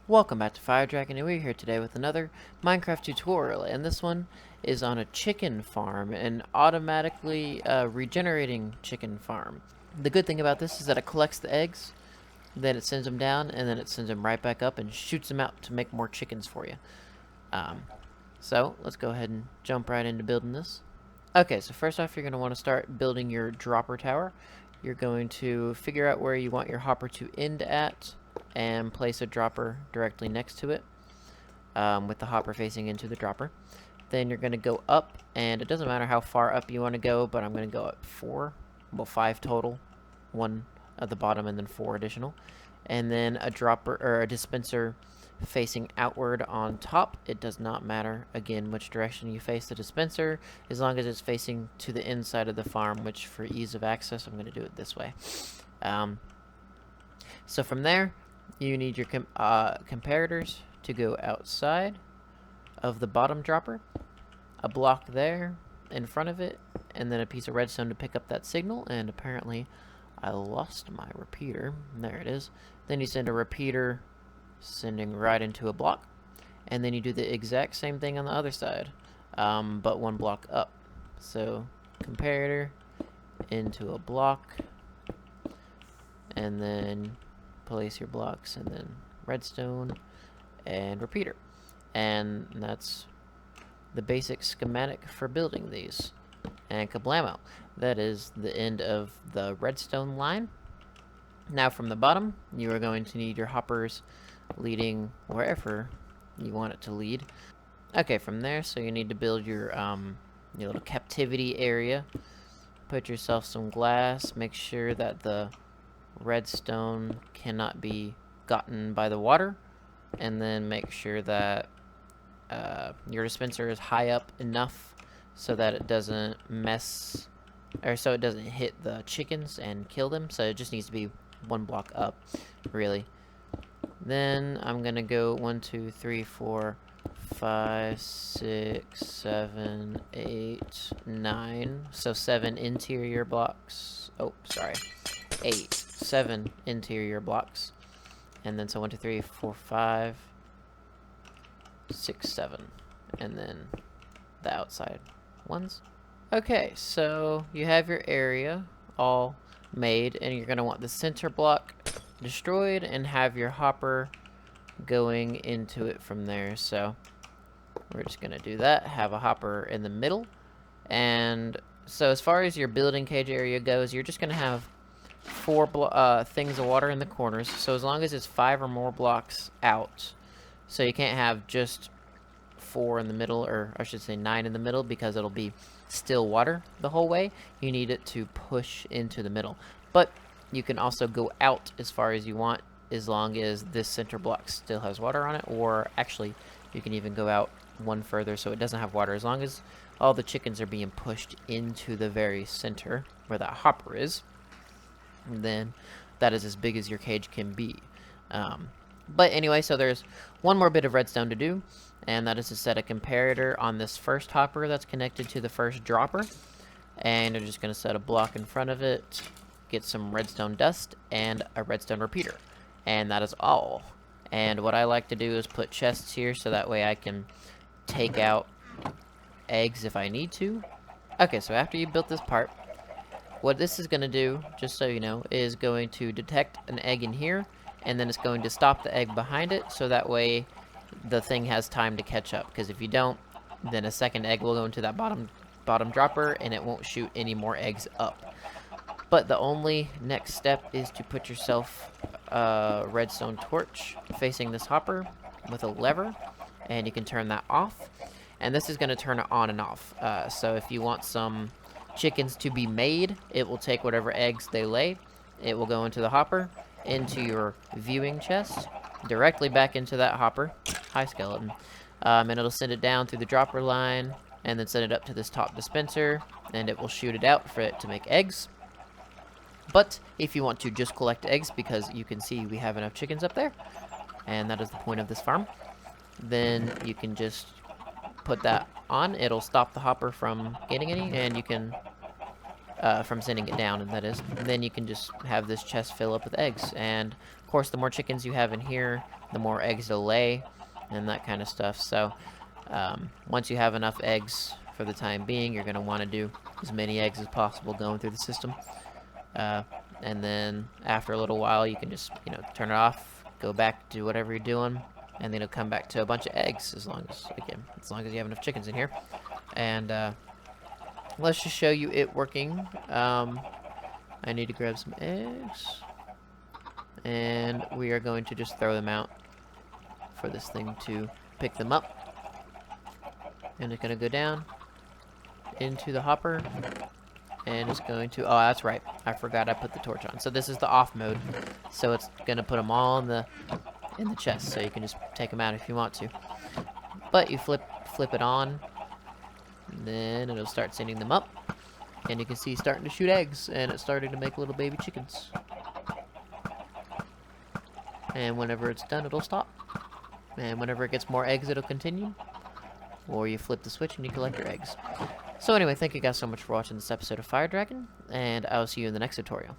Welcome back to Fire Dragon, and we're here today with another Minecraft tutorial, and this one is on a chicken farm, an automatically regenerating chicken farm. The good thing about this is that it collects the eggs, then it sends them down, and then it sends them right back up and shoots them out to make more chickens for you. So let's go ahead and jump right into building this. Okay, so first off, you're going to want to start building your dropper tower. You're going to figure out where you want your hopper to end at, and place a dropper directly next to it, with the hopper facing into the dropper. Then you're going to go up, and it doesn't matter how far up you want to go, but I'm going to go up 5 total, 1 at the bottom and then 4 additional, and then a dropper or a dispenser facing outward on top. It does not matter again which direction you face the dispenser, as long as it's facing to the inside of the farm, which for ease of access I'm going to do it this way. So from there, you need your comparators to go outside of the bottom dropper, a block there in front of it, and then a piece of redstone to pick up that signal. And apparently I lost my repeater. There it is. Then you send a repeater sending right into a block, and then you do the exact same thing on the other side, but 1 block up. So comparator into a block, and then place your blocks, and then redstone and repeater. And that's the basic schematic for building these. And kablamo, that is the end of the redstone line. Now from the bottom, you are going to need your hoppers leading wherever you want it to lead. Okay, from there, so you need to build your little captivity area. Put yourself some glass, make sure that the redstone cannot be gotten by the water, and then make sure that your dispenser is high up enough so that it doesn't mess, or so it doesn't hit the chickens and kill them. So it just needs to be 1 block up, really. Then I'm gonna go 1, 2, 3, 4, 5, 6, 7, 8, 9. So 7 interior blocks. Oh, sorry. 7 interior blocks. And then so 1, 2, 3, 4, 5, 6, 7. And then the outside ones. Okay, so you have your area all made, and you're going to want the center block destroyed and have your hopper going into it from there. So we're just going to do that, have a hopper in the middle. And so as far as your building cage area goes, you're just going to have 4 things of water in the corners. So as long as it's 5 or more blocks out, so you can't have just 4 in the middle, or I should say 9 in the middle, because it'll be still water the whole way. You need it to push into the middle, but you can also go out as far as you want, as long as this center block still has water on it. Or actually, you can even go out 1 further so it doesn't have water, as long as all the chickens are being pushed into the very center where that hopper is. And then that is as big as your cage can be. But anyway, so there's 1 more bit of redstone to do, and that is to set a comparator on this first hopper that's connected to the first dropper. And you're just going to set a block in front of it, get some redstone dust, and a redstone repeater. And that is all. And what I like to do is put chests here, so that way I can take out eggs if I need to. Okay, so after you built this part, what this is going to do, just so you know, is going to detect an egg in here, and then it's going to stop the egg behind it, so that way the thing has time to catch up. Because if you don't, then a second egg will go into that bottom dropper, and it won't shoot any more eggs up. But the only next step is to put yourself a redstone torch facing this hopper with a lever, and you can turn that off. And this is going to turn it on and off. So if you want some chickens to be made, it will take whatever eggs they lay. It will go into the hopper, into your viewing chest, directly back into that hopper. Hi, skeleton. And it'll send it down through the dropper line, and then send it up to this top dispenser, and it will shoot it out for it to make eggs. But if you want to just collect eggs, because you can see we have enough chickens up there, and that is the point of this farm, then you can just put that on. It'll stop the hopper from getting any, and you can from sending it down, and that is. And then you can just have this chest fill up with eggs. And course, the more chickens you have in here, the more eggs they'll lay, and that kind of stuff. So once you have enough eggs for the time being, you're going to want to do as many eggs as possible going through the system. And then after a little while, you can just, you know, turn it off, go back to whatever you're doing, and then it'll come back to a bunch of eggs as long as you have enough chickens in here. And let's just show you it working. I need to grab some eggs, and we are going to just throw them out for this thing to pick them up. And it's going to go down into the hopper, and it's going to, oh, that's right, I forgot I put the torch on. So this is the off mode, so it's going to put them all in the chest, so you can just take them out if you want to. But you flip it on, and then it'll start sending them up, and you can see starting to shoot eggs, and it's starting to make little baby chickens. And whenever it's done, it'll stop. And whenever it gets more eggs, it'll continue. Or you flip the switch and you collect your eggs. So anyway, thank you guys so much for watching this episode of Fire Dragon, and I will see you in the next tutorial.